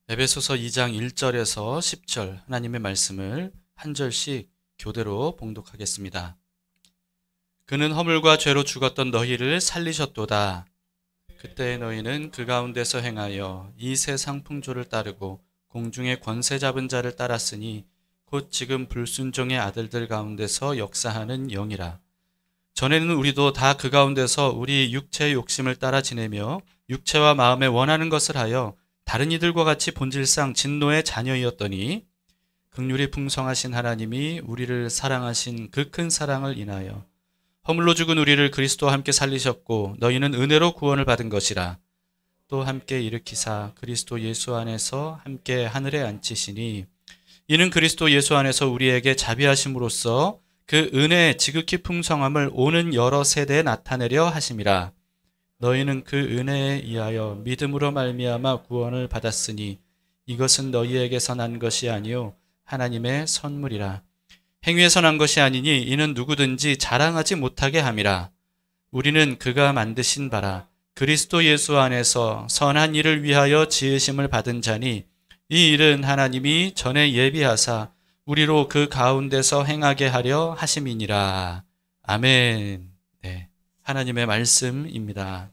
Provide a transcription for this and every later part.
에베소서 2장 1절에서 10절 하나님의 말씀을 한 절씩 교대로 봉독하겠습니다. 그는 허물과 죄로 죽었던 너희를 살리셨도다. 그때 너희는 그 가운데서 행하여 이 세상 풍조를 따르고 공중의 권세 잡은 자를 따랐으니 곧 지금 불순종의 아들들 가운데서 역사하는 영이라. 전에는 우리도 다 그 가운데서 우리 육체의 욕심을 따라 지내며 육체와 마음에 원하는 것을 하여 다른 이들과 같이 본질상 진노의 자녀이었더니 긍휼이 풍성하신 하나님이 우리를 사랑하신 그 큰 사랑을 인하여 허물로 죽은 우리를 그리스도와 함께 살리셨고 너희는 은혜로 구원을 받은 것이라. 또 함께 일으키사 그리스도 예수 안에서 함께 하늘에 앉히시니 이는 그리스도 예수 안에서 우리에게 자비하심으로써 그 은혜의 지극히 풍성함을 오는 여러 세대에 나타내려 하심이라. 너희는 그 은혜에 의하여 믿음으로 말미암아 구원을 받았으니 이것은 너희에게서 난 것이 아니요 하나님의 선물이라. 행위에서 난 것이 아니니 이는 누구든지 자랑하지 못하게 함이라. 우리는 그가 만드신 바라 그리스도 예수 안에서 선한 일을 위하여 지으심을 받은 자니 이 일은 하나님이 전에 예비하사 우리로 그 가운데서 행하게 하려 하심이니라. 아멘. 네, 하나님의 말씀입니다.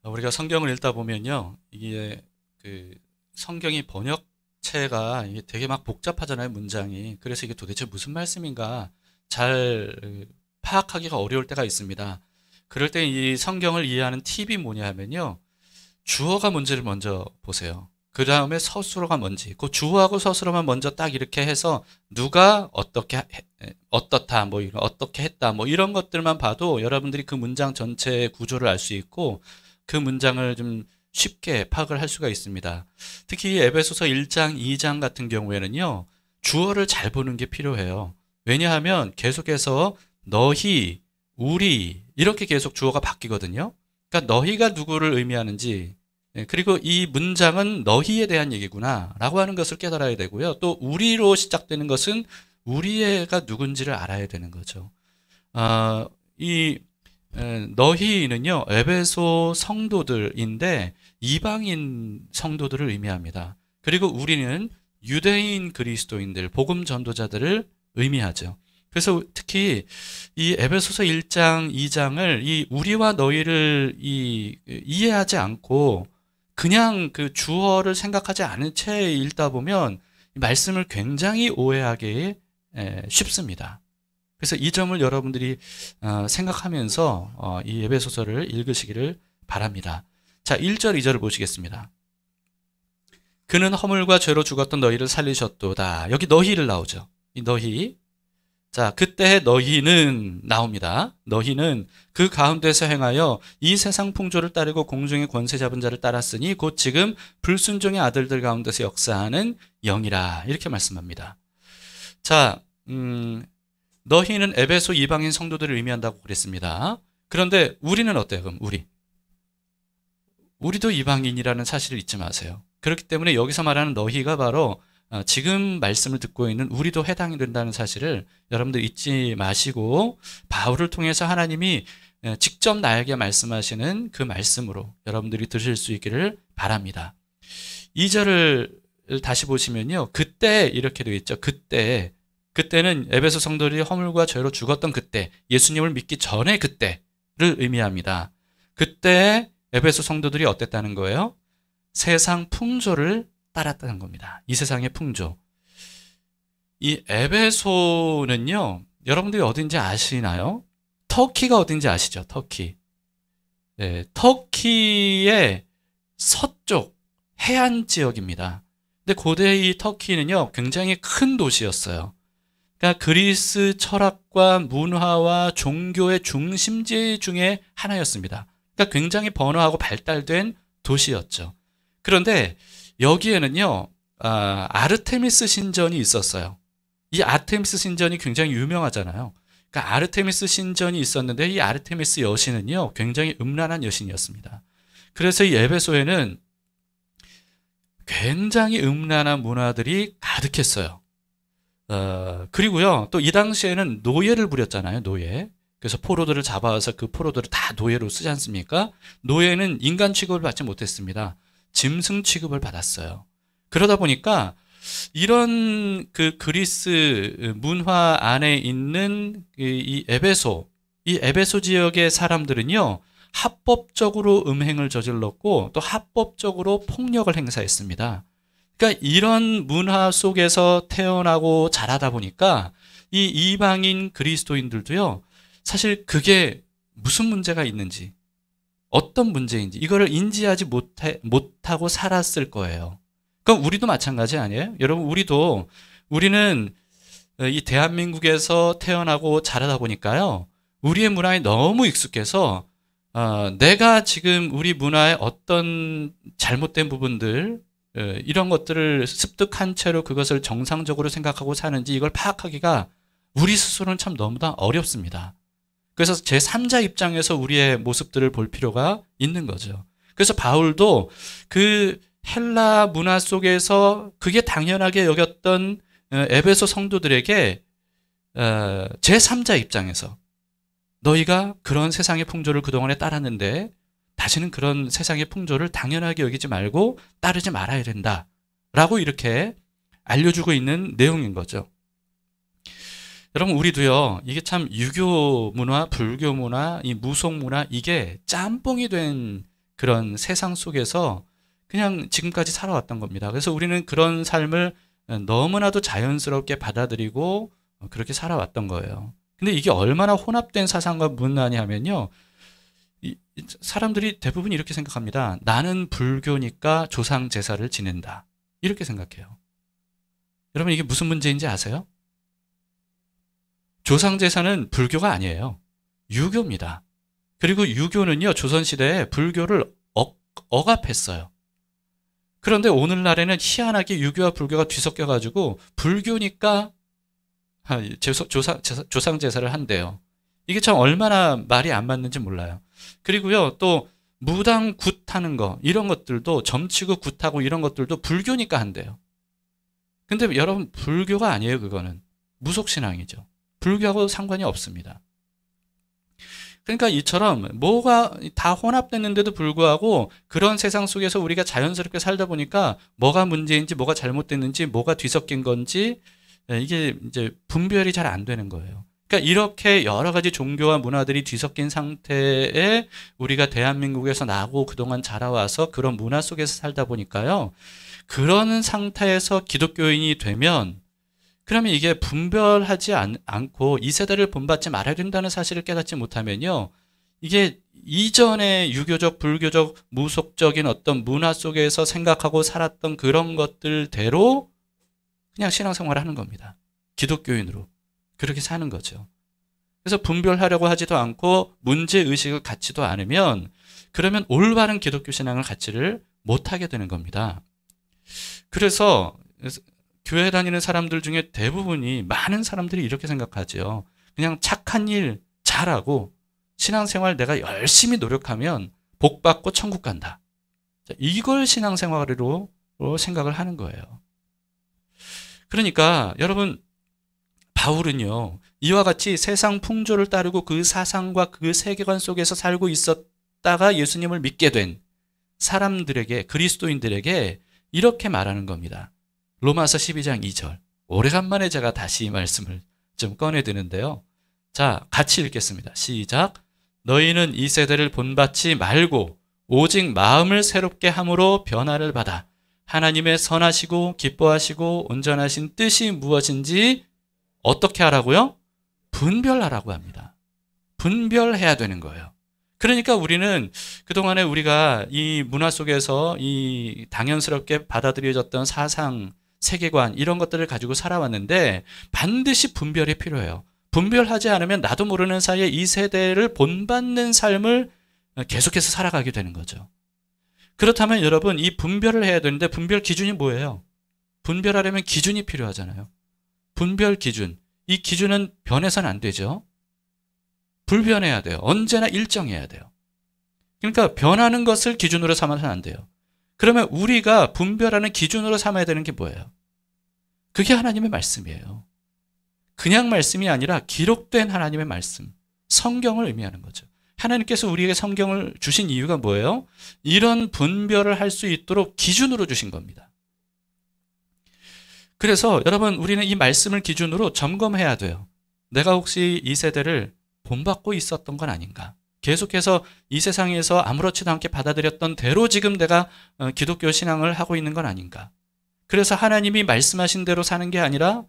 우리가 성경을 읽다 보면요, 이게 그 성경이 번역체가 이게 되게 막 복잡하잖아요, 문장이. 그래서 이게 도대체 무슨 말씀인가 잘 파악하기가 어려울 때가 있습니다. 그럴 때 이 성경을 이해하는 팁이 뭐냐 하면요, 주어가 뭔지를 먼저 보세요. 그 다음에 서술어가 뭔지, 그 주어하고 서술어만 먼저 딱 이렇게 해서 누가 어떻게 어떻다, 뭐 이런 어떻게 했다, 뭐 이런 것들만 봐도 여러분들이 그 문장 전체의 구조를 알 수 있고 그 문장을 좀 쉽게 파악을 할 수가 있습니다. 특히 에베소서 1장, 2장 같은 경우에는요, 주어를 잘 보는 게 필요해요. 왜냐하면 계속해서 너희, 우리 이렇게 계속 주어가 바뀌거든요. 그러니까 너희가 누구를 의미하는지, 그리고 이 문장은 너희에 대한 얘기구나 라고 하는 것을 깨달아야 되고요. 또 우리로 시작되는 것은 우리가 누군지를 알아야 되는 거죠. 이 너희는요, 에베소 성도들인데 이방인 성도들을 의미합니다. 그리고 우리는 유대인 그리스도인들, 복음 전도자들을 의미하죠. 그래서 특히 이 에베소서 1장, 2장을 이 우리와 너희를 이해하지 않고 그냥 그 주어를 생각하지 않은 채 읽다 보면 말씀을 굉장히 오해하기 쉽습니다. 그래서 이 점을 여러분들이 생각하면서 이 에베소서를 읽으시기를 바랍니다. 자, 1절, 2절을 보시겠습니다. 그는 허물과 죄로 죽었던 너희를 살리셨도다. 여기 너희를 나오죠. 이 너희. 자, 그때 너희는 나옵니다. 너희는 그 가운데서 행하여 이 세상 풍조를 따르고 공중의 권세 잡은 자를 따랐으니 곧 지금 불순종의 아들들 가운데서 역사하는 영이라. 이렇게 말씀합니다. 자, 너희는 에베소 이방인 성도들을 의미한다고 그랬습니다. 그런데 우리는 어때요? 그럼 우리도 이방인이라는 사실을 잊지 마세요. 그렇기 때문에 여기서 말하는 너희가 바로 지금 말씀을 듣고 있는 우리도 해당이 된다는 사실을 여러분들 잊지 마시고 바울을 통해서 하나님이 직접 나에게 말씀하시는 그 말씀으로 여러분들이 들으실 수 있기를 바랍니다. 2절을 다시 보시면요, 그때 이렇게 되어 있죠. 그때는 에베소 성도들이 허물과 죄로 죽었던 그때, 예수님을 믿기 전에 그때를 의미합니다. 그때 에베소 성도들이 어땠다는 거예요? 세상 풍조를 따랐다는 겁니다. 이 세상의 풍조. 이 에베소는요, 여러분들이 어딘지 아시나요? 터키가 어딘지 아시죠? 터키. 네, 터키의 서쪽 해안 지역입니다. 근데 고대 이 터키는요, 굉장히 큰 도시였어요. 그러니까 그리스 철학과 문화와 종교의 중심지 중에 하나였습니다. 그러니까 굉장히 번화하고 발달된 도시였죠. 그런데 여기에는요, 아르테미스 신전이 있었어요. 이 아르테미스 신전이 굉장히 유명하잖아요. 그러니까 아르테미스 신전이 있었는데 이 아르테미스 여신은요, 굉장히 음란한 여신이었습니다. 그래서 이 에베소에는 굉장히 음란한 문화들이 가득했어요. 그리고요, 또 이 당시에는 노예를 부렸잖아요, 노예. 그래서 포로들을 잡아와서 그 포로들을 다 노예로 쓰지 않습니까? 노예는 인간 취급을 받지 못했습니다. 짐승 취급을 받았어요. 그러다 보니까 이런 그 그리스 문화 안에 있는 이 에베소 지역의 사람들은요, 합법적으로 음행을 저질렀고 또 합법적으로 폭력을 행사했습니다. 그러니까 이런 문화 속에서 태어나고 자라다 보니까 이 이방인 그리스도인들도요, 사실 그게 무슨 문제가 있는지, 어떤 문제인지 이거를 인지하지 못하고 살았을 거예요. 그럼 우리도 마찬가지 아니에요? 여러분, 우리는 이 대한민국에서 태어나고 자라다 보니까요, 우리의 문화에 너무 익숙해서 내가 지금 우리 문화의 어떤 잘못된 부분들, 이런 것들을 습득한 채로 그것을 정상적으로 생각하고 사는지 이걸 파악하기가 우리 스스로는 참 너무나 어렵습니다. 그래서 제3자 입장에서 우리의 모습들을 볼 필요가 있는 거죠. 그래서 바울도 그 헬라 문화 속에서 그게 당연하게 여겼던 에베소 성도들에게 제3자 입장에서 너희가 그런 세상의 풍조를 그동안에 따랐는데 다시는 그런 세상의 풍조를 당연하게 여기지 말고 따르지 말아야 된다 라고 이렇게 알려주고 있는 내용인 거죠. 여러분, 우리도요, 이게 참 유교 문화, 불교 문화, 이 무속 문화, 이게 짬뽕이 된 그런 세상 속에서 그냥 지금까지 살아왔던 겁니다. 그래서 우리는 그런 삶을 너무나도 자연스럽게 받아들이고 그렇게 살아왔던 거예요. 근데 이게 얼마나 혼합된 사상과 문화냐면요, 사람들이 대부분 이렇게 생각합니다. 나는 불교니까 조상 제사를 지낸다, 이렇게 생각해요. 여러분, 이게 무슨 문제인지 아세요? 조상 제사는 불교가 아니에요. 유교입니다. 그리고 유교는요, 조선시대에 불교를 억압했어요. 그런데 오늘날에는 희한하게 유교와 불교가 뒤섞여가지고 불교니까 조상 제사를 한대요. 이게 참 얼마나 말이 안 맞는지 몰라요. 그리고요, 또 무당 굿하는 거, 이런 것들도, 점치고 굿하고 이런 것들도 불교니까 한대요. 근데 여러분, 불교가 아니에요. 그거는 무속신앙이죠. 불교하고 상관이 없습니다. 그러니까 이처럼 뭐가 다 혼합됐는데도 불구하고 그런 세상 속에서 우리가 자연스럽게 살다 보니까 뭐가 문제인지, 뭐가 잘못됐는지, 뭐가 뒤섞인 건지 이게 이제 분별이 잘 안 되는 거예요. 그러니까 이렇게 여러 가지 종교와 문화들이 뒤섞인 상태에 우리가 대한민국에서 나고 그동안 자라와서 그런 문화 속에서 살다 보니까요, 그런 상태에서 기독교인이 되면 그러면 이게 분별하지 않고 이 세대를 본받지 말아야 된다는 사실을 깨닫지 못하면요, 이게 이전의 유교적, 불교적, 무속적인 어떤 문화 속에서 생각하고 살았던 그런 것들대로 그냥 신앙생활을 하는 겁니다. 기독교인으로 그렇게 사는 거죠. 그래서 분별하려고 하지도 않고 문제의식을 갖지도 않으면 그러면 올바른 기독교 신앙을 갖지를 못하게 되는 겁니다. 그래서 교회 다니는 사람들 중에 대부분이, 많은 사람들이 이렇게 생각하죠. 그냥 착한 일 잘하고 신앙생활 내가 열심히 노력하면 복 받고 천국 간다. 이걸 신앙생활으로 생각을 하는 거예요. 그러니까 여러분, 바울은요, 이와 같이 세상 풍조를 따르고 그 사상과 그 세계관 속에서 살고 있었다가 예수님을 믿게 된 사람들에게, 그리스도인들에게 이렇게 말하는 겁니다. 로마서 12장 2절. 오래간만에 제가 다시 이 말씀을 좀 꺼내드는데요. 자, 같이 읽겠습니다. 시작. 너희는 이 세대를 본받지 말고 오직 마음을 새롭게 함으로 변화를 받아 하나님의 선하시고 기뻐하시고 온전하신 뜻이 무엇인지 어떻게 하라고요? 분별하라고 합니다. 분별해야 되는 거예요. 그러니까 우리는 그동안에 우리가 이 문화 속에서 이 당연스럽게 받아들여졌던 사상, 세계관, 이런 것들을 가지고 살아왔는데 반드시 분별이 필요해요. 분별하지 않으면 나도 모르는 사이에 이 세대를 본받는 삶을 계속해서 살아가게 되는 거죠. 그렇다면 여러분, 이 분별을 해야 되는데 분별 기준이 뭐예요? 분별하려면 기준이 필요하잖아요. 분별 기준. 이 기준은 변해서는 안 되죠. 불변해야 돼요. 언제나 일정해야 돼요. 그러니까 변하는 것을 기준으로 삼아서는 안 돼요. 그러면 우리가 분별하는 기준으로 삼아야 되는 게 뭐예요? 그게 하나님의 말씀이에요. 그냥 말씀이 아니라 기록된 하나님의 말씀, 성경을 의미하는 거죠. 하나님께서 우리에게 성경을 주신 이유가 뭐예요? 이런 분별을 할 수 있도록 기준으로 주신 겁니다. 그래서 여러분, 우리는 이 말씀을 기준으로 점검해야 돼요. 내가 혹시 이 세대를 본받고 있었던 건 아닌가? 계속해서 이 세상에서 아무렇지도 않게 받아들였던 대로 지금 내가 기독교 신앙을 하고 있는 건 아닌가? 그래서 하나님이 말씀하신 대로 사는 게 아니라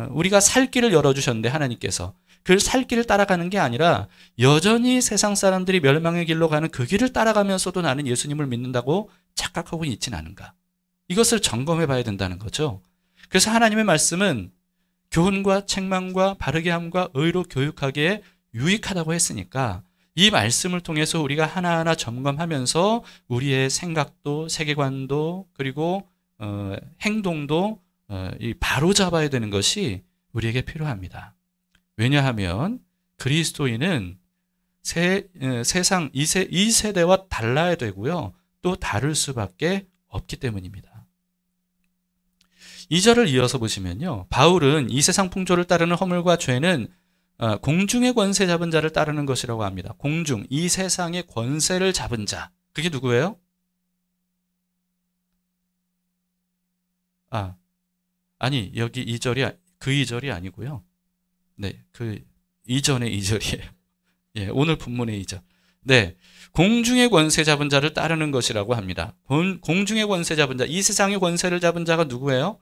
우리가 살 길을 열어주셨는데, 하나님께서 그 살 길을 따라가는 게 아니라 여전히 세상 사람들이 멸망의 길로 가는 그 길을 따라가면서도 나는 예수님을 믿는다고 착각하고 있진 않은가? 이것을 점검해 봐야 된다는 거죠. 그래서 하나님의 말씀은 교훈과 책망과 바르게 함과 의로 교육하기에 유익하다고 했으니까 이 말씀을 통해서 우리가 하나하나 점검하면서 우리의 생각도 세계관도 그리고 행동도 바로 잡아야 되는 것이 우리에게 필요합니다. 왜냐하면 그리스도인은 세상 이 세대와 달라야 되고요. 또 다를 수밖에 없기 때문입니다. 2절을 이어서 보시면요. 바울은 이 세상 풍조를 따르는 허물과 죄는 공중의 권세 잡은 자를 따르는 것이라고 합니다. 공중, 이 세상의 권세를 잡은 자. 그게 누구예요? 아니, 여기 2절이 그 2절이 아니고요. 네, 그 이전의 2절이에요. 예, 오늘 본문의 2절. 네, 공중의 권세 잡은 자를 따르는 것이라고 합니다. 공중의 권세 잡은 자, 이 세상의 권세를 잡은 자가 누구예요?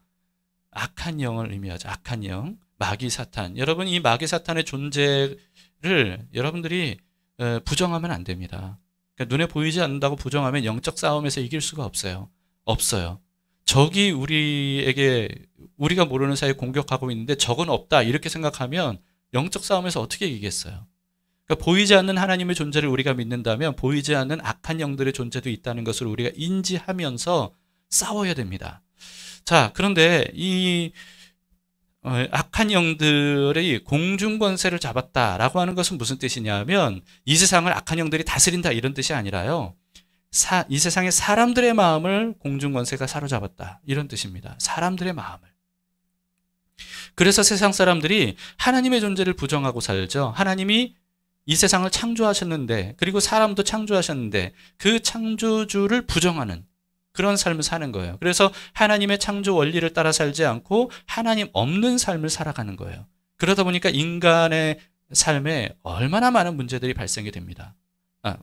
악한 영을 의미하죠. 악한 영, 마귀 사탄. 여러분, 이 마귀 사탄의 존재를 여러분들이 부정하면 안 됩니다. 그러니까 눈에 보이지 않는다고 부정하면 영적 싸움에서 이길 수가 없어요. 없어요. 적이 우리가 모르는 사이에 공격하고 있는데 적은 없다 이렇게 생각하면 영적 싸움에서 어떻게 이기겠어요? 그러니까 보이지 않는 하나님의 존재를 우리가 믿는다면 보이지 않는 악한 영들의 존재도 있다는 것을 우리가 인지하면서 싸워야 됩니다. 자, 그런데 이 악한 영들의 공중 권세를 잡았다라고 하는 것은 무슨 뜻이냐면 이 세상을 악한 영들이 다스린다 이런 뜻이 아니라요. 이 세상의 사람들의 마음을 공중 권세가 사로잡았다 이런 뜻입니다. 사람들의 마음을. 그래서 세상 사람들이 하나님의 존재를 부정하고 살죠. 하나님이 이 세상을 창조하셨는데 그리고 사람도 창조하셨는데 그 창조주를 부정하는 그런 삶을 사는 거예요. 그래서 하나님의 창조 원리를 따라 살지 않고 하나님 없는 삶을 살아가는 거예요. 그러다 보니까 인간의 삶에 얼마나 많은 문제들이 발생이 됩니다.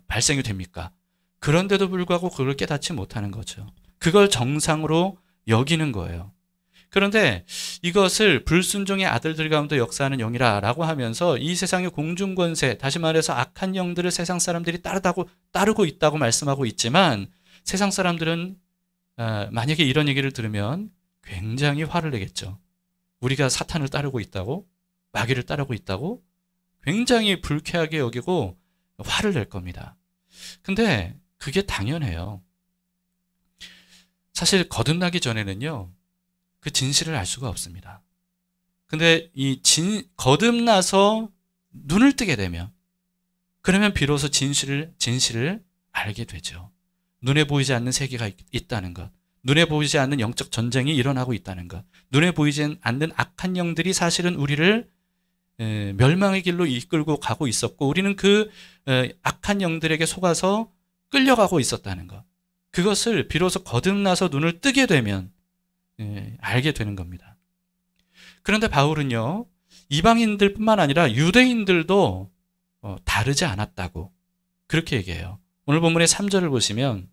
발생이 됩니까? 그런데도 불구하고 그걸 깨닫지 못하는 거죠. 그걸 정상으로 여기는 거예요. 그런데 이것을 불순종의 아들들 가운데 역사하는 영이라고 하면서 이 세상의 공중권세, 다시 말해서 악한 영들을 세상 사람들이 따르고 있다고 말씀하고 있지만 세상 사람들은 만약에 이런 얘기를 들으면 굉장히 화를 내겠죠. 우리가 사탄을 따르고 있다고? 마귀를 따르고 있다고? 굉장히 불쾌하게 여기고 화를 낼 겁니다. 근데 그게 당연해요. 사실 거듭나기 전에는요, 그 진실을 알 수가 없습니다. 근데 거듭나서 눈을 뜨게 되면, 그러면 비로소 진실을 알게 되죠. 눈에 보이지 않는 세계가 있다는 것, 눈에 보이지 않는 영적 전쟁이 일어나고 있다는 것, 눈에 보이지 않는 악한 영들이 사실은 우리를 멸망의 길로 이끌고 가고 있었고 우리는 그 악한 영들에게 속아서 끌려가고 있었다는 것, 그것을 비로소 거듭나서 눈을 뜨게 되면 알게 되는 겁니다. 그런데 바울은요, 이방인들뿐만 아니라 유대인들도 다르지 않았다고 그렇게 얘기해요. 오늘 본문의 3절을 보시면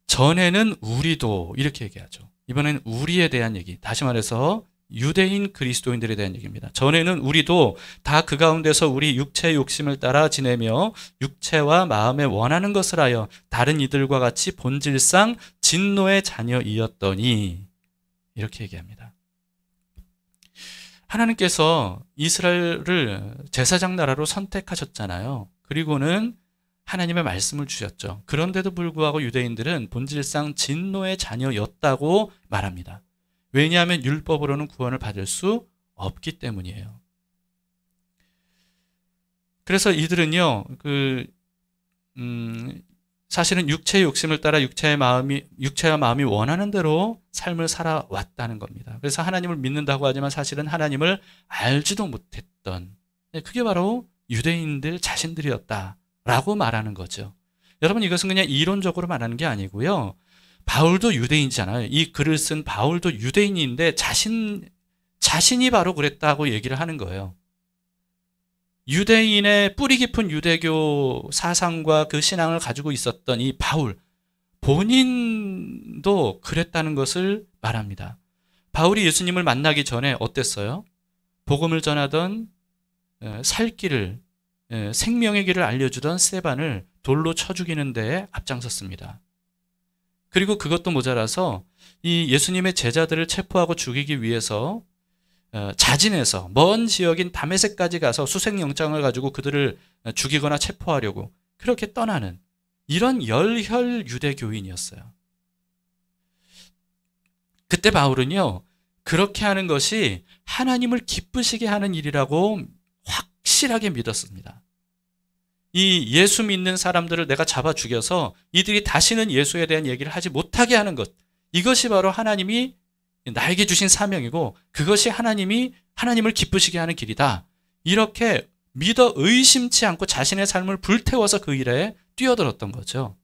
전에는 우리도 이렇게 얘기하죠. 이번에는 우리에 대한 얘기, 다시 말해서 유대인 그리스도인들에 대한 얘기입니다. 전에는 우리도 다 그 가운데서 우리 육체의 욕심을 따라 지내며 육체와 마음에 원하는 것을 하여 다른 이들과 같이 본질상 진노의 자녀이었더니 이렇게 얘기합니다. 하나님께서 이스라엘을 제사장 나라로 선택하셨잖아요. 그리고는 하나님의 말씀을 주셨죠. 그런데도 불구하고 유대인들은 본질상 진노의 자녀였다고 말합니다. 왜냐하면 율법으로는 구원을 받을 수 없기 때문이에요. 그래서 이들은요, 사실은 육체의 욕심을 따라 육체와 마음이 원하는 대로 삶을 살아왔다는 겁니다. 그래서 하나님을 믿는다고 하지만 사실은 하나님을 알지도 못했던, 그게 바로 유대인들 자신들이었다라고 말하는 거죠. 여러분, 이것은 그냥 이론적으로 말하는 게 아니고요. 바울도 유대인이잖아요. 이 글을 쓴 바울도 유대인인데 자신이 바로 그랬다고 얘기를 하는 거예요. 유대인의 뿌리 깊은 유대교 사상과 그 신앙을 가지고 있었던 이 바울, 본인도 그랬다는 것을 말합니다. 바울이 예수님을 만나기 전에 어땠어요? 복음을 전하던, 살 길을, 생명의 길을 알려주던 스데반을 돌로 쳐 죽이는 데에 앞장섰습니다. 그리고 그것도 모자라서 이 예수님의 제자들을 체포하고 죽이기 위해서 자진해서 먼 지역인 다메섹까지 가서 수색영장을 가지고 그들을 죽이거나 체포하려고 그렇게 떠나는 이런 열혈 유대교인이었어요. 그때 바울은요, 그렇게 하는 것이 하나님을 기쁘시게 하는 일이라고 확실하게 믿었습니다. 이 예수 믿는 사람들을 내가 잡아 죽여서 이들이 다시는 예수에 대한 얘기를 하지 못하게 하는 것, 이것이 바로 하나님이 나에게 주신 사명이고 그것이 하나님을 기쁘시게 하는 길이다. 이렇게 믿어 의심치 않고 자신의 삶을 불태워서 그 일에 뛰어들었던 거죠.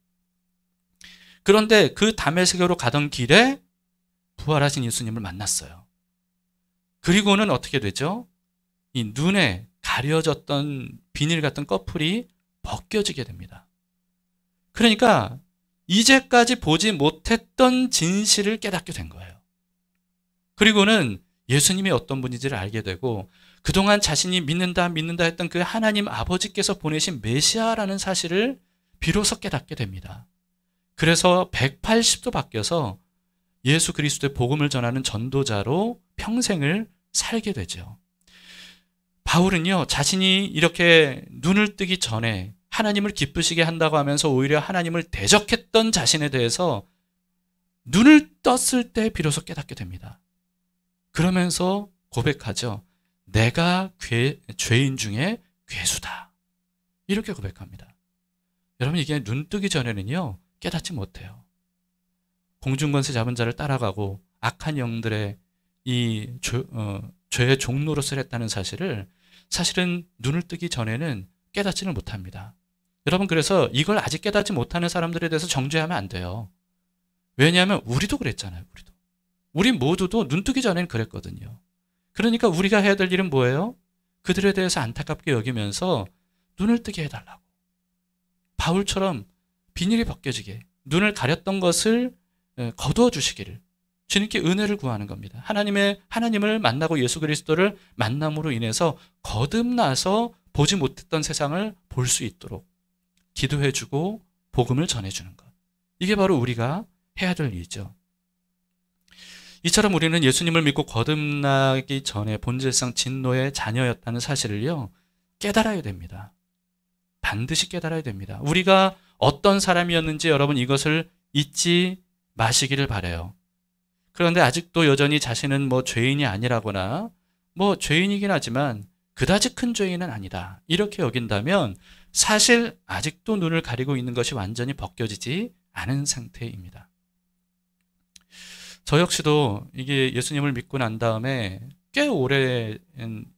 그런데 그 다메섹으로 가던 길에 부활하신 예수님을 만났어요. 그리고는 어떻게 되죠? 이 눈에 가려졌던 비닐 같은 꺼풀이 벗겨지게 됩니다. 그러니까 이제까지 보지 못했던 진실을 깨닫게 된 거예요. 그리고는 예수님이 어떤 분인지를 알게 되고 그동안 자신이 믿는다 했던 그 하나님 아버지께서 보내신 메시아라는 사실을 비로소 깨닫게 됩니다. 그래서 180도 바뀌어서 예수 그리스도의 복음을 전하는 전도자로 평생을 살게 되죠. 바울은요, 자신이 이렇게 눈을 뜨기 전에 하나님을 기쁘시게 한다고 하면서 오히려 하나님을 대적했던 자신에 대해서 눈을 떴을 때 비로소 깨닫게 됩니다. 그러면서 고백하죠. 내가 죄인 중에 괴수다. 이렇게 고백합니다. 여러분, 이게 눈 뜨기 전에는요, 깨닫지 못해요. 공중권세 잡은 자를 따라가고 악한 영들의 이 죄의 종로로서 했다는 사실은 눈을 뜨기 전에는 깨닫지는 못합니다. 여러분, 그래서 이걸 아직 깨닫지 못하는 사람들에 대해서 정죄하면 안 돼요. 왜냐하면 우리도 그랬잖아요. 우리 모두도 눈 뜨기 전에는 그랬거든요. 그러니까 우리가 해야 될 일은 뭐예요? 그들에 대해서 안타깝게 여기면서 눈을 뜨게 해달라고. 바울처럼 비닐이 벗겨지게 눈을 가렸던 것을 거두어 주시기를 주님께 은혜를 구하는 겁니다. 하나님을 만나고 예수 그리스도를 만남으로 인해서 거듭나서 보지 못했던 세상을 볼 수 있도록 기도해주고 복음을 전해주는 것. 이게 바로 우리가 해야 될 일이죠. 이처럼 우리는 예수님을 믿고 거듭나기 전에 본질상 진노의 자녀였다는 사실을요, 깨달아야 됩니다. 반드시 깨달아야 됩니다. 우리가 어떤 사람이었는지 여러분 이것을 잊지 마시기를 바라요. 그런데 아직도 여전히 자신은 죄인이 아니라거나 죄인이긴 하지만 그다지 큰 죄인은 아니다. 이렇게 여긴다면 사실 아직도 눈을 가리고 있는 것이 완전히 벗겨지지 않은 상태입니다. 저 역시도 이게 예수님을 믿고 난 다음에 꽤 오래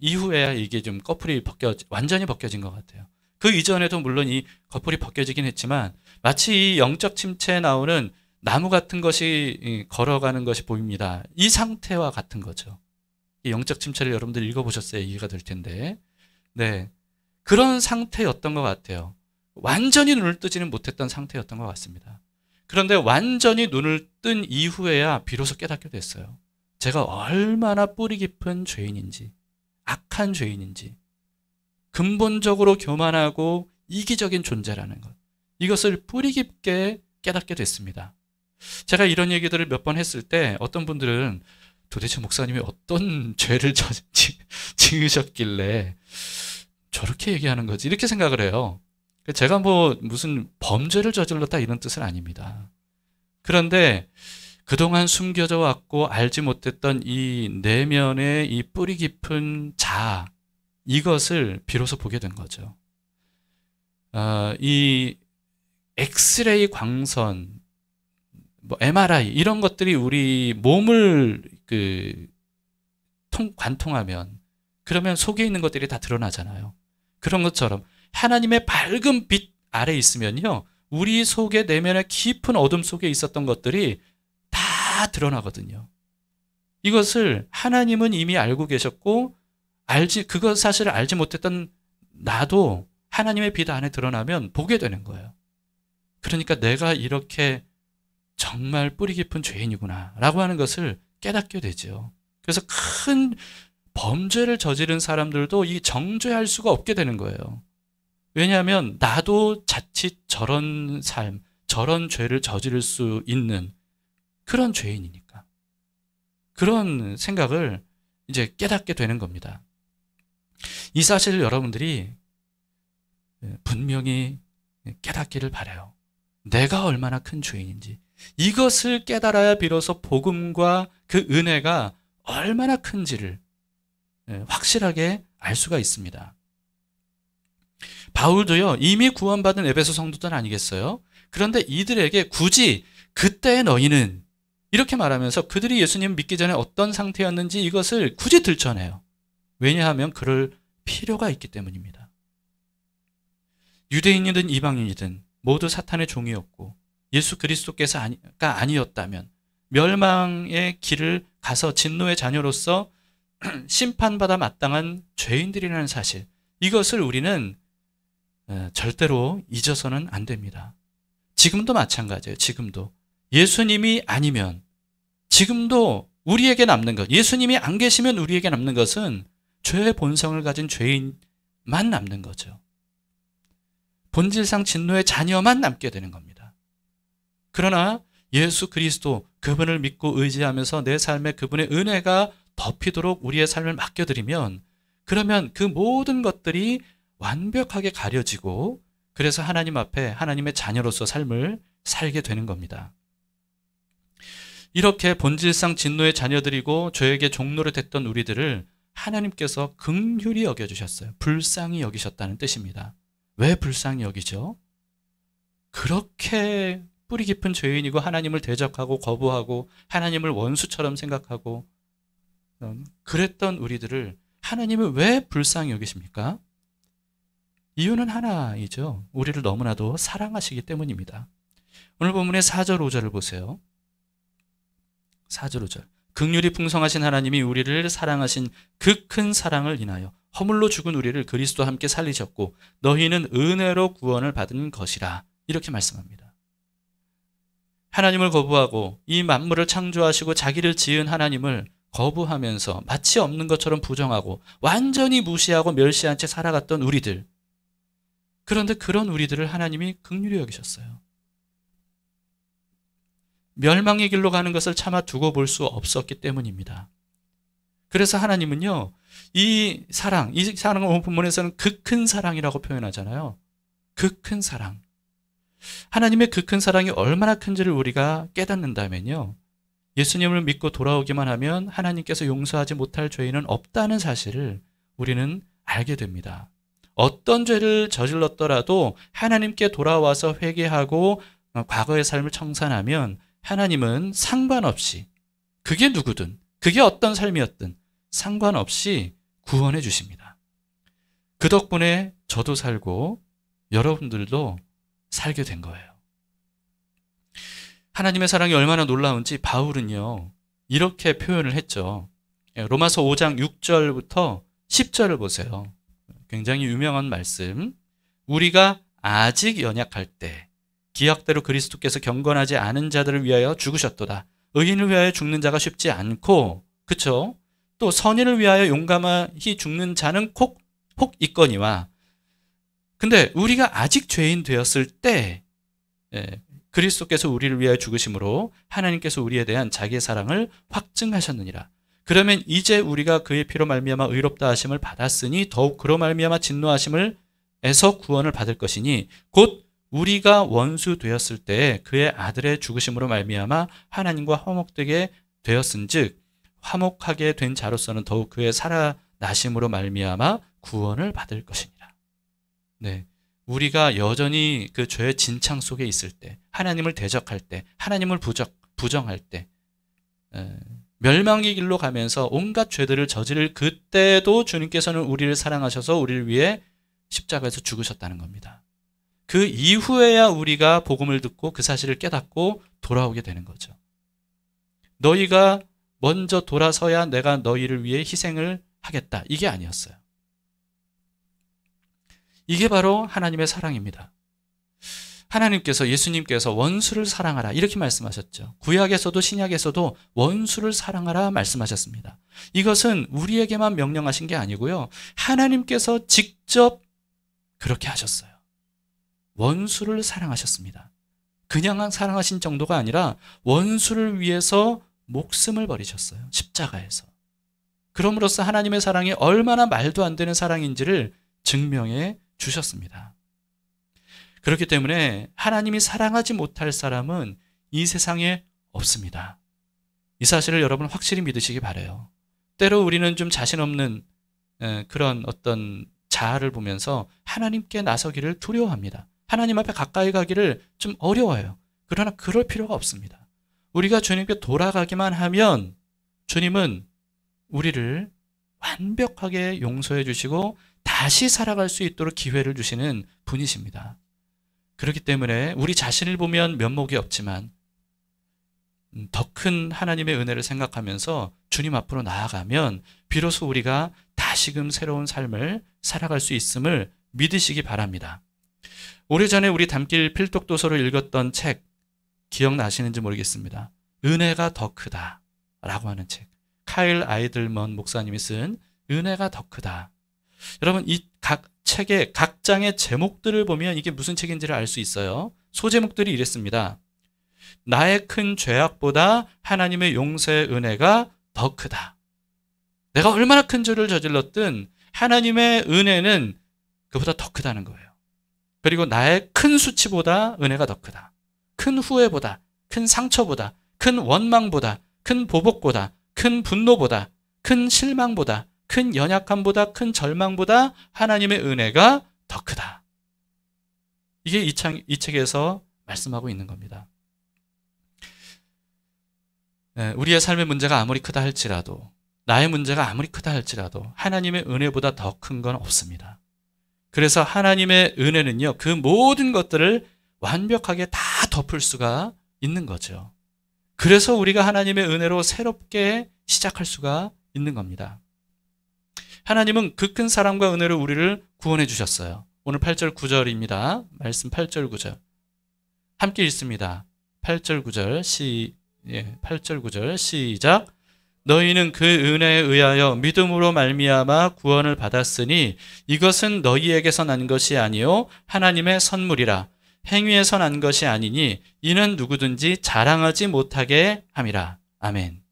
이후에야 이게 좀 꺼풀이 완전히 벗겨진 것 같아요. 그 이전에도 물론 이 꺼풀이 벗겨지긴 했지만 마치 이 영적 침체에 나오는 나무 같은 것이 걸어가는 것이 보입니다. 이 상태와 같은 거죠. 이 영적 침체를 여러분들 읽어보셨어야 이해가 될 텐데, 네, 그런 상태였던 것 같아요. 완전히 눈을 뜨지는 못했던 상태였던 것 같습니다. 그런데 완전히 눈을 뜬 이후에야 비로소 깨닫게 됐어요. 제가 얼마나 뿌리 깊은 죄인인지, 악한 죄인인지, 근본적으로 교만하고 이기적인 존재라는 것, 이것을 뿌리 깊게 깨닫게 됐습니다. 제가 이런 얘기들을 몇 번 했을 때 어떤 분들은 도대체 목사님이 어떤 죄를 지으셨길래 저렇게 얘기하는 거지, 이렇게 생각을 해요. 제가 무슨 범죄를 저질렀다 이런 뜻은 아닙니다. 그런데 그동안 숨겨져 왔고 알지 못했던 이 내면의 이 뿌리 깊은 자아, 이것을 비로소 보게 된 거죠. 이 엑스레이 광선, 뭐 MRI 이런 것들이 우리 몸을 관통하면 그러면 속에 있는 것들이 다 드러나잖아요. 그런 것처럼 하나님의 밝은 빛 아래 있으면요, 우리 속에 내면의 깊은 어둠 속에 있었던 것들이 다 드러나거든요. 이것을 하나님은 이미 알고 계셨고 그것 사실을 알지 못했던 나도 하나님의 빛 안에 드러나면 보게 되는 거예요. 그러니까 내가 이렇게 정말 뿌리 깊은 죄인이구나 라고 하는 것을 깨닫게 되죠. 그래서 큰 범죄를 저지른 사람들도 이 정죄할 수가 없게 되는 거예요. 왜냐하면 나도 자칫 저런 삶, 저런 죄를 저지를 수 있는 그런 죄인이니까. 그런 생각을 이제 깨닫게 되는 겁니다. 이 사실을 여러분들이 분명히 깨닫기를 바라요. 내가 얼마나 큰 죄인인지. 이것을 깨달아야 비로소 복음과 그 은혜가 얼마나 큰지를 확실하게 알 수가 있습니다. 바울도요, 이미 구원받은 에베소 성도들 아니겠어요? 그런데 이들에게 굳이 그때의 너희는 이렇게 말하면서 그들이 예수님 믿기 전에 어떤 상태였는지 이것을 굳이 들춰내요. 왜냐하면 그럴 필요가 있기 때문입니다. 유대인이든 이방인이든 모두 사탄의 종이었고 예수 그리스도께서가 아니었다면 멸망의 길을 가서 진노의 자녀로서 심판받아 마땅한 죄인들이라는 사실, 이것을 우리는 절대로 잊어서는 안 됩니다. 지금도 마찬가지예요. 지금도 예수님이 아니면 지금도 우리에게 남는 것, 예수님이 안 계시면 우리에게 남는 것은 죄의 본성을 가진 죄인만 남는 거죠. 본질상 진노의 자녀만 남게 되는 겁니다. 그러나 예수 그리스도, 그분을 믿고 의지하면서 내 삶에 그분의 은혜가 덮이도록 우리의 삶을 맡겨드리면, 그러면 그 모든 것들이 완벽하게 가려지고 그래서 하나님 앞에 하나님의 자녀로서 삶을 살게 되는 겁니다. 이렇게 본질상 진노의 자녀들이고 죄에게 종노릇 했던 우리들을 하나님께서 긍휼히 여겨주셨어요. 불쌍히 여기셨다는 뜻입니다. 왜 불쌍히 여기죠? 그렇게 뿌리 깊은 죄인이고 하나님을 대적하고 거부하고 하나님을 원수처럼 생각하고 그랬던 우리들을 하나님은 왜 불쌍히 여기십니까? 이유는 하나이죠. 우리를 너무나도 사랑하시기 때문입니다. 오늘 본문의 4절 5절을 보세요. 4절 5절. 긍휼이 풍성하신 하나님이 우리를 사랑하신 그 큰 사랑을 인하여 허물로 죽은 우리를 그리스도와 함께 살리셨고 너희는 은혜로 구원을 받은 것이라, 이렇게 말씀합니다. 하나님을 거부하고 이 만물을 창조하시고 자기를 지은 하나님을 거부하면서 마치 없는 것처럼 부정하고 완전히 무시하고 멸시한 채 살아갔던 우리들, 그런데 그런 우리들을 하나님이 긍휼히 여기셨어요. 멸망의 길로 가는 것을 차마 두고 볼 수 없었기 때문입니다. 그래서 하나님은요, 이 사랑을 오늘 본문에서는 그 큰 사랑이라고 표현하잖아요. 그 큰 사랑. 하나님의 그 큰 사랑이 얼마나 큰지를 우리가 깨닫는다면요, 예수님을 믿고 돌아오기만 하면 하나님께서 용서하지 못할 죄인은 없다는 사실을 우리는 알게 됩니다. 어떤 죄를 저질렀더라도 하나님께 돌아와서 회개하고 과거의 삶을 청산하면 하나님은 상관없이, 그게 누구든 그게 어떤 삶이었든 상관없이 구원해 주십니다. 그 덕분에 저도 살고 여러분들도 살게 된 거예요. 하나님의 사랑이 얼마나 놀라운지 바울은요, 이렇게 표현을 했죠. 로마서 5장 6절부터 10절을 보세요. 굉장히 유명한 말씀. 우리가 아직 연약할 때 기약대로 그리스도께서 경건하지 않은 자들을 위하여 죽으셨도다. 의인을 위하여 죽는 자가 쉽지 않고, 그쵸? 또 선인을 위하여 용감히 죽는 자는 혹 있거니와. 근데 우리가 아직 죄인 되었을 때 그리스도께서 우리를 위하여 죽으심으로 하나님께서 우리에 대한 자기의 사랑을 확증하셨느니라. 그러면 이제 우리가 그의 피로 말미암아 의롭다 하심을 받았으니 더욱 그로 말미암아 진노하심을에서 구원을 받을 것이니 곧 우리가 원수 되었을 때 그의 아들의 죽으심으로 말미암아 하나님과 화목되게 되었은즉 화목하게 된 자로서는 더욱 그의 살아나심으로 말미암아 구원을 받을 것이니라. 네, 우리가 여전히 그 죄의 진창 속에 있을 때, 하나님을 대적할 때, 하나님을 부정할 때, 멸망의 길로 가면서 온갖 죄들을 저지를 그때도 주님께서는 우리를 사랑하셔서 우리를 위해 십자가에서 죽으셨다는 겁니다. 그 이후에야 우리가 복음을 듣고 그 사실을 깨닫고 돌아오게 되는 거죠. 너희가 먼저 돌아서야 내가 너희를 위해 희생을 하겠다. 이게 아니었어요. 이게 바로 하나님의 사랑입니다. 하나님께서, 예수님께서 원수를 사랑하라 이렇게 말씀하셨죠. 구약에서도 신약에서도 원수를 사랑하라 말씀하셨습니다. 이것은 우리에게만 명령하신 게 아니고요. 하나님께서 직접 그렇게 하셨어요. 원수를 사랑하셨습니다. 그냥 사랑하신 정도가 아니라 원수를 위해서 목숨을 버리셨어요. 십자가에서. 그럼으로써 하나님의 사랑이 얼마나 말도 안 되는 사랑인지를 증명해 주셨습니다. 그렇기 때문에 하나님이 사랑하지 못할 사람은 이 세상에 없습니다. 이 사실을 여러분 확실히 믿으시기 바라요. 때로 우리는 좀 자신 없는 그런 어떤 자아를 보면서 하나님께 나서기를 두려워합니다. 하나님 앞에 가까이 가기를 좀 어려워요. 그러나 그럴 필요가 없습니다. 우리가 주님께 돌아가기만 하면 주님은 우리를 완벽하게 용서해 주시고 다시 살아갈 수 있도록 기회를 주시는 분이십니다. 그렇기 때문에 우리 자신을 보면 면목이 없지만 더 큰 하나님의 은혜를 생각하면서 주님 앞으로 나아가면 비로소 우리가 다시금 새로운 삶을 살아갈 수 있음을 믿으시기 바랍니다. 오래전에 우리 담길 필독도서로 읽었던 책 기억나시는지 모르겠습니다. 은혜가 더 크다 라고 하는 책. 카일 아이들먼 목사님이 쓴 은혜가 더 크다. 여러분, 이 각 책의 각 장의 제목들을 보면 이게 무슨 책인지를 알 수 있어요. 소제목들이 이랬습니다. 나의 큰 죄악보다 하나님의 용서의 은혜가 더 크다. 내가 얼마나 큰 죄를 저질렀든 하나님의 은혜는 그보다 더 크다는 거예요. 그리고 나의 큰 수치보다 은혜가 더 크다. 큰 후회보다, 큰 상처보다, 큰 원망보다, 큰 보복보다, 큰 분노보다, 큰 실망보다, 큰 연약함보다, 큰 절망보다 하나님의 은혜가 더 크다. 이게 이 책에서 말씀하고 있는 겁니다. 우리의 삶의 문제가 아무리 크다 할지라도, 나의 문제가 아무리 크다 할지라도 하나님의 은혜보다 더 큰 건 없습니다. 그래서 하나님의 은혜는요, 그 모든 것들을 완벽하게 다 덮을 수가 있는 거죠. 그래서 우리가 하나님의 은혜로 새롭게 시작할 수가 있는 겁니다. 하나님은 그 큰 사랑과 은혜로 우리를 구원해 주셨어요. 오늘 8절 9절입니다. 말씀 8절 9절 함께 읽습니다. 8절 9절 8절 9절 시작. 너희는 그 은혜에 의하여 믿음으로 말미암아 구원을 받았으니 이것은 너희에게서 난 것이 아니요 하나님의 선물이라. 행위에서 난 것이 아니니 이는 누구든지 자랑하지 못하게 함이라. 아멘.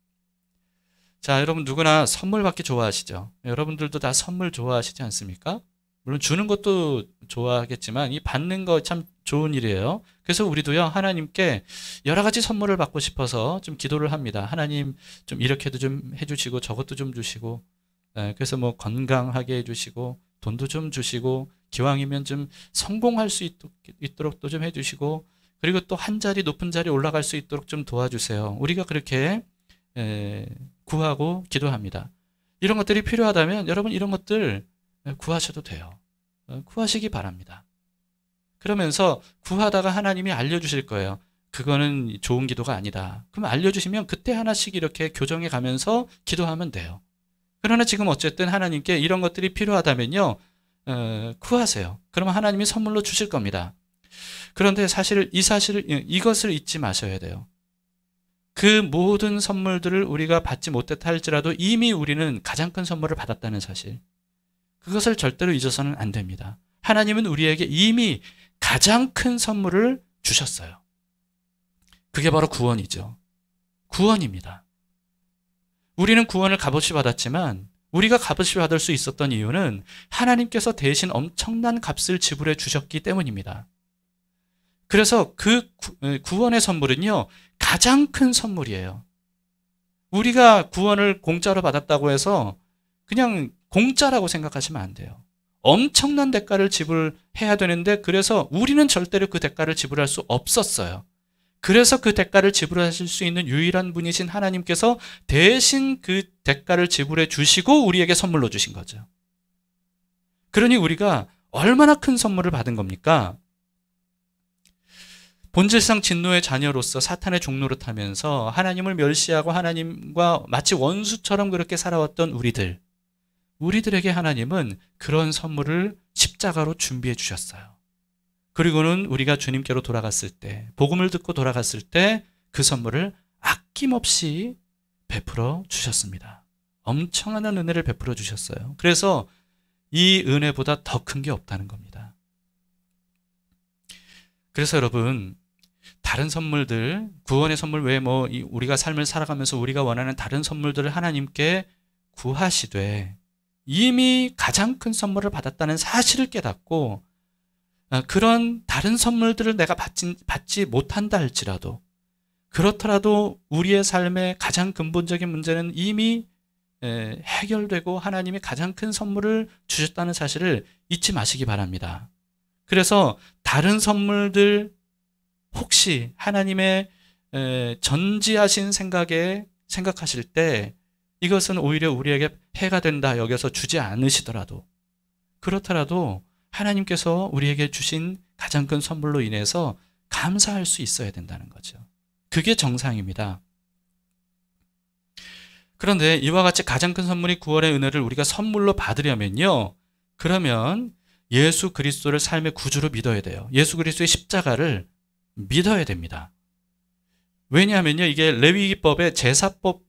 자, 여러분 누구나 선물 받기 좋아하시죠? 여러분들도 다 선물 좋아하시지 않습니까? 물론 주는 것도 좋아하겠지만 이 받는 거 참 좋은 일이에요. 그래서 우리도요, 하나님께 여러 가지 선물을 받고 싶어서 좀 기도를 합니다. 하나님 좀 이렇게도 좀 해주시고 저것도 좀 주시고, 그래서 뭐 건강하게 해주시고 돈도 좀 주시고 기왕이면 좀 성공할 수 있도록 또 좀 해주시고, 그리고 또 한 자리 높은 자리 올라갈 수 있도록 좀 도와주세요. 우리가 그렇게 구하고 기도합니다. 이런 것들이 필요하다면 여러분 이런 것들 구하셔도 돼요. 구하시기 바랍니다. 그러면서 구하다가 하나님이 알려주실 거예요. 그거는 좋은 기도가 아니다. 그럼 알려주시면 그때 하나씩 이렇게 교정해 가면서 기도하면 돼요. 그러나 지금 어쨌든 하나님께 이런 것들이 필요하다면요, 구하세요. 그러면 하나님이 선물로 주실 겁니다. 그런데 이것을 잊지 마셔야 돼요. 그 모든 선물들을 우리가 받지 못했다 할지라도 이미 우리는 가장 큰 선물을 받았다는 사실, 그것을 절대로 잊어서는 안 됩니다. 하나님은 우리에게 이미 가장 큰 선물을 주셨어요. 그게 바로 구원이죠. 구원입니다. 우리는 구원을 값없이 받았지만 우리가 값없이 받을 수 있었던 이유는 하나님께서 대신 엄청난 값을 지불해 주셨기 때문입니다. 그래서 그 구원의 선물은요, 가장 큰 선물이에요. 우리가 구원을 공짜로 받았다고 해서 그냥 공짜라고 생각하시면 안 돼요. 엄청난 대가를 지불해야 되는데 그래서 우리는 절대로 그 대가를 지불할 수 없었어요. 그래서 그 대가를 지불하실 수 있는 유일한 분이신 하나님께서 대신 그 대가를 지불해 주시고 우리에게 선물로 주신 거죠. 그러니 우리가 얼마나 큰 선물을 받은 겁니까? 본질상 진노의 자녀로서 사탄의 종노릇 하면서 하나님을 멸시하고 하나님과 마치 원수처럼 그렇게 살아왔던 우리들에게 하나님은 그런 선물을 십자가로 준비해 주셨어요. 그리고는 우리가 주님께로 돌아갔을 때, 복음을 듣고 돌아갔을 때 그 선물을 아낌없이 베풀어 주셨습니다. 엄청난 은혜를 베풀어 주셨어요. 그래서 이 은혜보다 더 큰 게 없다는 겁니다. 그래서 여러분, 다른 선물들, 구원의 선물 외에 우리가 삶을 살아가면서 우리가 원하는 다른 선물들을 하나님께 구하시되 이미 가장 큰 선물을 받았다는 사실을 깨닫고 그런 다른 선물들을 내가 받지 못한다 할지라도, 그렇더라도 우리의 삶의 가장 근본적인 문제는 이미 해결되고 하나님이 가장 큰 선물을 주셨다는 사실을 잊지 마시기 바랍니다. 그래서 다른 선물들 혹시 하나님의 전지하신 생각하실 때 이것은 오히려 우리에게 해가 된다 여겨서 주지 않으시더라도, 그렇더라도 하나님께서 우리에게 주신 가장 큰 선물로 인해서 감사할 수 있어야 된다는 거죠. 그게 정상입니다. 그런데 이와 같이 가장 큰 선물이 구원의 은혜를 우리가 선물로 받으려면요, 그러면 예수 그리스도를 삶의 구주로 믿어야 돼요. 예수 그리스도의 십자가를 믿어야 됩니다. 왜냐하면요, 이게 레위기법의 제사법의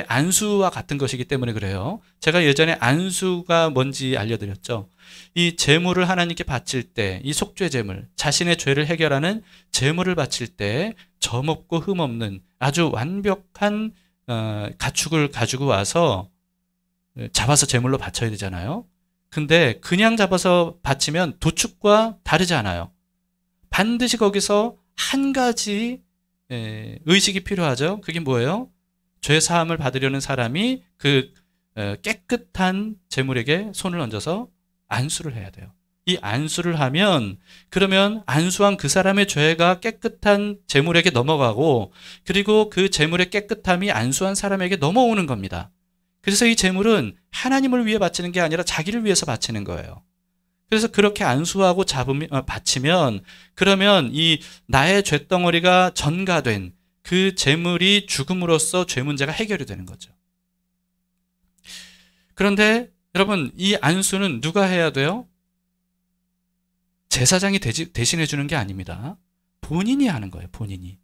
안수와 같은 것이기 때문에 그래요. 제가 예전에 안수가 뭔지 알려드렸죠. 이 제물을 하나님께 바칠 때, 이 속죄 제물, 자신의 죄를 해결하는 제물을 바칠 때 점없고 흠없는 아주 완벽한 가축을 가지고 와서 잡아서 제물로 바쳐야 되잖아요. 근데 그냥 잡아서 바치면 도축과 다르지 않아요. 반드시 거기서 한 가지 의식이 필요하죠. 그게 뭐예요? 죄 사함을 받으려는 사람이 그 깨끗한 제물에게 손을 얹어서 안수를 해야 돼요. 이 안수를 하면, 그러면 안수한 그 사람의 죄가 깨끗한 제물에게 넘어가고, 그리고 그 제물의 깨끗함이 안수한 사람에게 넘어오는 겁니다. 그래서 이 제물은 하나님을 위해 바치는 게 아니라 자기를 위해서 바치는 거예요. 그래서 그렇게 안수하고 바치면, 그러면 이 나의 죄덩어리가 전가된 그 제물이 죽음으로써 죄 문제가 해결이 되는 거죠. 그런데 여러분, 이 안수는 누가 해야 돼요? 제사장이 대신해 주는 게 아닙니다. 본인이 하는 거예요. 본인이.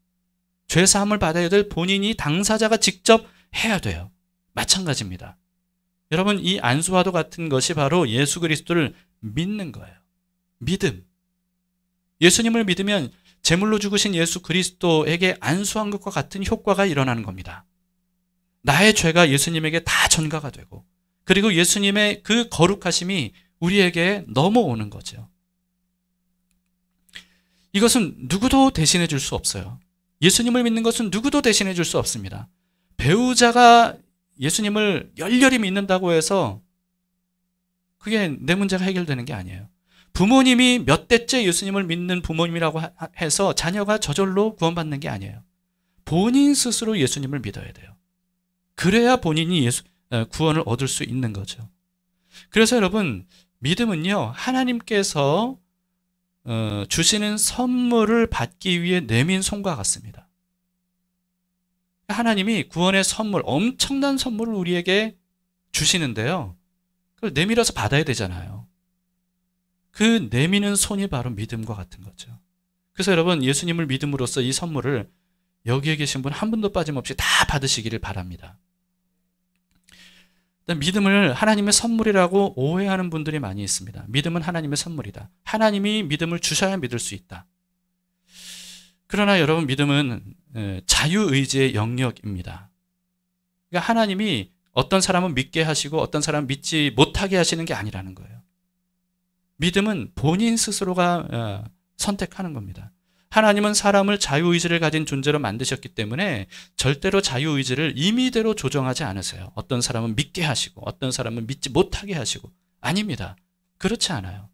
죄 사함을 받아야 될 본인이, 당사자가 직접 해야 돼요. 마찬가지입니다. 여러분, 이 안수와도 같은 것이 바로 예수 그리스도를 믿는 거예요. 믿음. 예수님을 믿으면 제물로 죽으신 예수 그리스도에게 안수한 것과 같은 효과가 일어나는 겁니다. 나의 죄가 예수님에게 다 전가가 되고, 그리고 예수님의 그 거룩하심이 우리에게 넘어오는 거죠. 이것은 누구도 대신해 줄 수 없어요. 예수님을 믿는 것은 누구도 대신해 줄 수 없습니다. 배우자가 예수님을 열렬히 믿는다고 해서 그게 내 문제가 해결되는 게 아니에요. 부모님이 몇 대째 예수님을 믿는 부모님이라고 해서 자녀가 저절로 구원받는 게 아니에요. 본인 스스로 예수님을 믿어야 돼요. 그래야 본인이 구원을 얻을 수 있는 거죠. 그래서 여러분, 믿음은요, 하나님께서 주시는 선물을 받기 위해 내민 손과 같습니다. 하나님이 구원의 선물, 엄청난 선물을 우리에게 주시는데요, 그걸 내밀어서 받아야 되잖아요. 그 내미는 손이 바로 믿음과 같은 거죠. 그래서 여러분, 예수님을 믿음으로써 이 선물을 여기에 계신 분 한 분도 빠짐없이 다 받으시기를 바랍니다. 믿음을 하나님의 선물이라고 오해하는 분들이 많이 있습니다. 믿음은 하나님의 선물이다. 하나님이 믿음을 주셔야 믿을 수 있다. 그러나 여러분, 믿음은 자유의지의 영역입니다. 그러니까 하나님이 어떤 사람은 믿게 하시고 어떤 사람은 믿지 못하게 하시는 게 아니라는 거예요. 믿음은 본인 스스로가 선택하는 겁니다. 하나님은 사람을 자유의지를 가진 존재로 만드셨기 때문에 절대로 자유의지를 임의대로 조정하지 않으세요. 어떤 사람은 믿게 하시고 어떤 사람은 믿지 못하게 하시고, 아닙니다. 그렇지 않아요.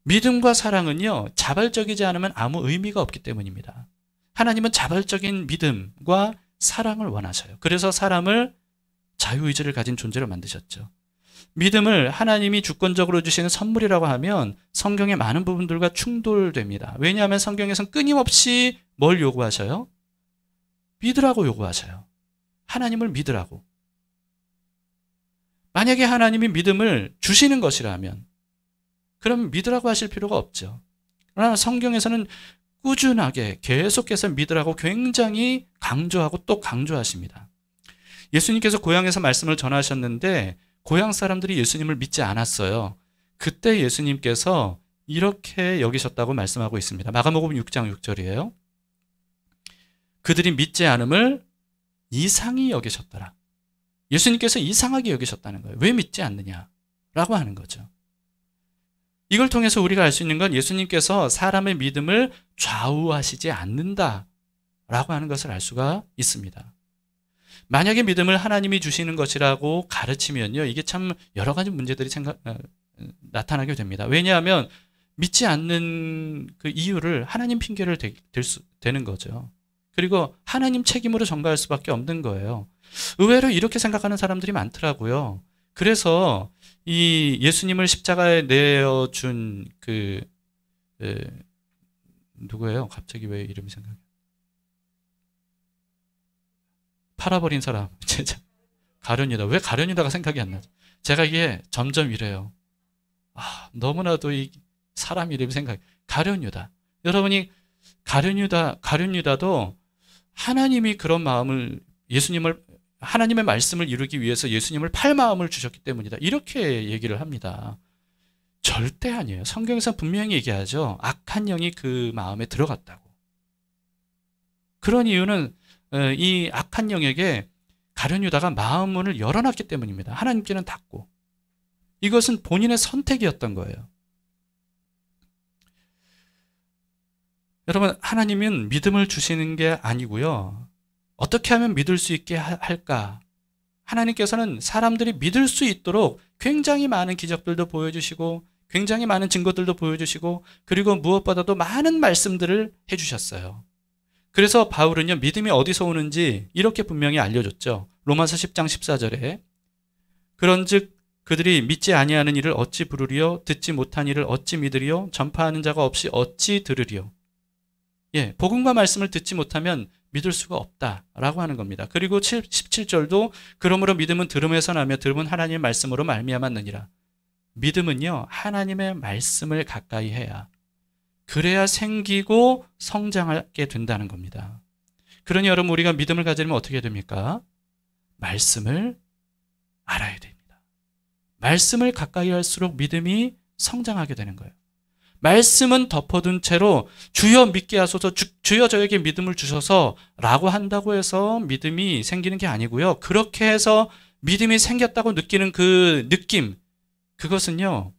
믿음과 사랑은요, 자발적이지 않으면 아무 의미가 없기 때문입니다. 하나님은 자발적인 믿음과 사랑을 원하셔요. 그래서 사람을 자유의지를 가진 존재로 만드셨죠. 믿음을 하나님이 주권적으로 주시는 선물이라고 하면 성경의 많은 부분들과 충돌됩니다. 왜냐하면 성경에서는 끊임없이 뭘 요구하셔요? 믿으라고 요구하셔요. 하나님을 믿으라고. 만약에 하나님이 믿음을 주시는 것이라면 그럼 믿으라고 하실 필요가 없죠. 그러나 성경에서는 꾸준하게 계속해서 믿으라고 굉장히 강조하고 또 강조하십니다. 예수님께서 고향에서 말씀을 전하셨는데 고향 사람들이 예수님을 믿지 않았어요. 그때 예수님께서 이렇게 여기셨다고 말씀하고 있습니다. 마가복음 6장 6절이에요. 그들이 믿지 않음을 이상히 여기셨더라. 예수님께서 이상하게 여기셨다는 거예요. 왜 믿지 않느냐라고 하는 거죠. 이걸 통해서 우리가 알 수 있는 건 예수님께서 사람의 믿음을 좌우하시지 않는다라고 하는 것을 알 수가 있습니다. 만약에 믿음을 하나님이 주시는 것이라고 가르치면요, 이게 참 여러 가지 문제들이 나타나게 됩니다. 왜냐하면 믿지 않는 그 이유를 하나님 핑계를 대는 거죠. 그리고 하나님 책임으로 전가할 수밖에 없는 거예요. 의외로 이렇게 생각하는 사람들이 많더라고요. 그래서 이 예수님을 십자가에 내어준 누구예요? 갑자기 왜 이름이 생각이? 팔아버린 사람, 제자 가룟유다. 왜 가룟유다가 생각이 안 나죠? 제가 이게 점점 이래요. 너무나도 이 사람 이름이 가룟유다. 여러분이 가룟유다도 하나님이 그런 마음을 하나님의 말씀을 이루기 위해서 예수님을 팔 마음을 주셨기 때문이다. 이렇게 얘기를 합니다. 절대 아니에요. 성경에서 분명히 얘기하죠. 악한 영이 그 마음에 들어갔다고. 그런 이유는 이 악한 영에게 가룟유다가 마음 문을 열어놨기 때문입니다. 하나님께는 닫고. 이것은 본인의 선택이었던 거예요. 여러분, 하나님은 믿음을 주시는 게 아니고요. 어떻게 하면 믿을 수 있게 할까? 하나님께서는 사람들이 믿을 수 있도록 굉장히 많은 기적들도 보여주시고 굉장히 많은 증거들도 보여주시고 그리고 무엇보다도 많은 말씀들을 해주셨어요. 그래서 바울은요, 믿음이 어디서 오는지 이렇게 분명히 알려줬죠. 로마서 10장 14절에 그런즉 그들이 믿지 아니하는 일을 어찌 부르리요? 듣지 못한 일을 어찌 믿으리요? 전파하는 자가 없이 어찌 들으리요? 복음과 말씀을 듣지 못하면 믿을 수가 없다라고 하는 겁니다. 그리고 17절도 그러므로 믿음은 들음에서 나며 들음은 하나님의 말씀으로 말미암았느니라. 믿음은요, 하나님의 말씀을 가까이 해야, 그래야 생기고 성장하게 된다는 겁니다. 그러니 여러분, 우리가 믿음을 가지려면 어떻게 됩니까? 말씀을 알아야 됩니다. 말씀을 가까이 할수록 믿음이 성장하게 되는 거예요. 말씀은 덮어둔 채로 주여 믿게 하소서, 주여 저에게 믿음을 주셔서 라고 한다고 해서 믿음이 생기는 게 아니고요. 그렇게 해서 믿음이 생겼다고 느끼는 그 느낌, 그것은요,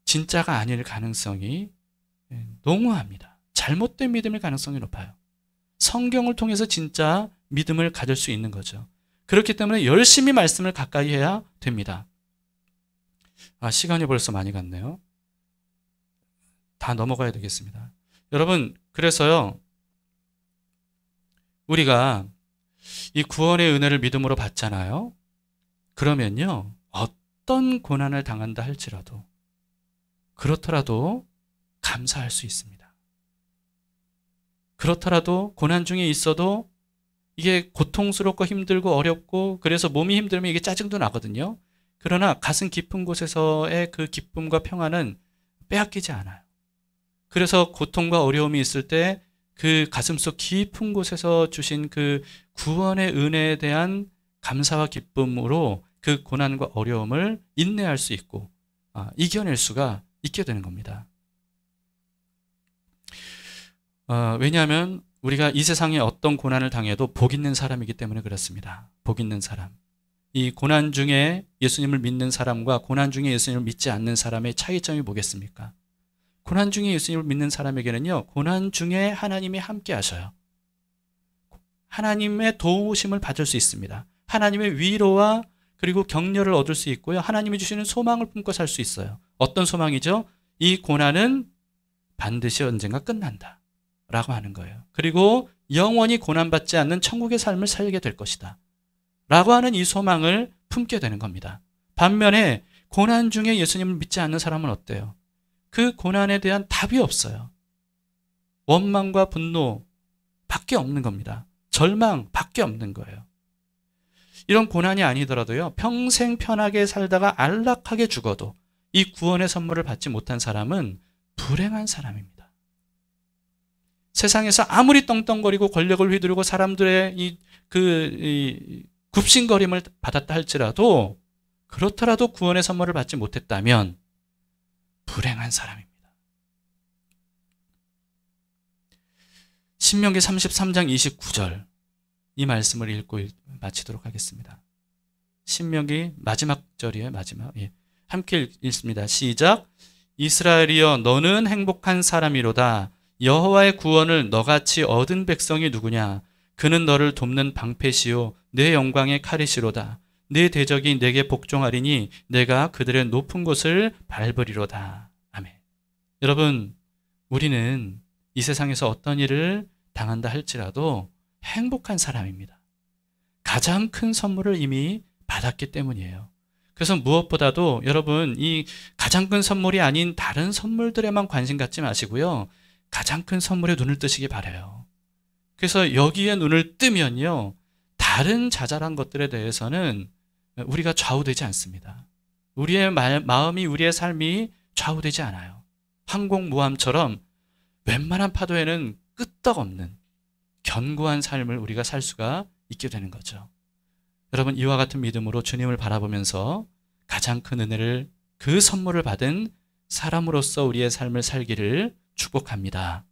진짜가 아닐 가능성이 농후합니다. 잘못된 믿음일 가능성이 높아요. 성경을 통해서 진짜 믿음을 가질 수 있는 거죠. 그렇기 때문에 열심히 말씀을 가까이 해야 됩니다. 시간이 벌써 많이 갔네요. 다 넘어가야 되겠습니다. 여러분, 그래서요, 우리가 이 구원의 은혜를 믿음으로 받잖아요. 그러면요, 어떤 고난을 당한다 할지라도, 그렇더라도 감사할 수 있습니다. 그렇더라도 고난 중에 있어도 이게 고통스럽고 힘들고 어렵고 그래서 몸이 힘들면 이게 짜증도 나거든요. 그러나 가슴 깊은 곳에서의 그 기쁨과 평안은 빼앗기지 않아요. 그래서 고통과 어려움이 있을 때 그 가슴속 깊은 곳에서 주신 그 구원의 은혜에 대한 감사와 기쁨으로 그 고난과 어려움을 인내할 수 있고 이겨낼 수가 있게 되는 겁니다. 왜냐하면 우리가 이 세상에 어떤 고난을 당해도 복 있는 사람이기 때문에 그렇습니다. 복 있는 사람. 이 고난 중에 예수님을 믿는 사람과 고난 중에 예수님을 믿지 않는 사람의 차이점이 뭐겠습니까? 고난 중에 예수님을 믿는 사람에게는요, 고난 중에 하나님이 함께 하셔요. 하나님의 도우심을 받을 수 있습니다. 하나님의 위로와 그리고 격려를 얻을 수 있고요. 하나님이 주시는 소망을 품고 살 수 있어요. 어떤 소망이죠? 이 고난은 반드시 언젠가 끝난다 라고 하는 거예요. 그리고 영원히 고난받지 않는 천국의 삶을 살게 될 것이다 라고 하는 이 소망을 품게 되는 겁니다. 반면에 고난 중에 예수님을 믿지 않는 사람은 어때요? 그 고난에 대한 답이 없어요. 원망과 분노밖에 없는 겁니다. 절망밖에 없는 거예요. 이런 고난이 아니더라도요, 평생 편하게 살다가 안락하게 죽어도 이 구원의 선물을 받지 못한 사람은 불행한 사람입니다. 세상에서 아무리 떵떵거리고 권력을 휘두르고 사람들의 굽신거림을 받았다 할지라도, 그렇더라도 구원의 선물을 받지 못했다면 불행한 사람입니다. 신명기 33장 29절 이 말씀을 읽고 마치도록 하겠습니다. 신명기 마지막 절이에요. 마지막. 예. 함께 읽습니다. 시작. 이스라엘이여 너는 행복한 사람이로다. 여호와의 구원을 너같이 얻은 백성이 누구냐. 그는 너를 돕는 방패시요 내 영광의 칼이시로다. 내 대적이 내게 복종하리니 내가 그들의 높은 곳을 밟으리로다. 아멘. 여러분, 우리는 이 세상에서 어떤 일을 당한다 할지라도 행복한 사람입니다. 가장 큰 선물을 이미 받았기 때문이에요. 그래서 무엇보다도 여러분, 이 가장 큰 선물이 아닌 다른 선물들에만 관심 갖지 마시고요, 가장 큰 선물에 눈을 뜨시기 바라요. 그래서 여기에 눈을 뜨면요, 다른 자잘한 것들에 대해서는 우리가 좌우되지 않습니다. 우리의 마음이, 우리의 삶이 좌우되지 않아요. 항공모함처럼 웬만한 파도에는 끄떡없는 견고한 삶을 우리가 살 수가 있게 되는 거죠. 여러분, 이와 같은 믿음으로 주님을 바라보면서 가장 큰 은혜를, 그 선물을 받은 사람으로서 우리의 삶을 살기를 축복합니다.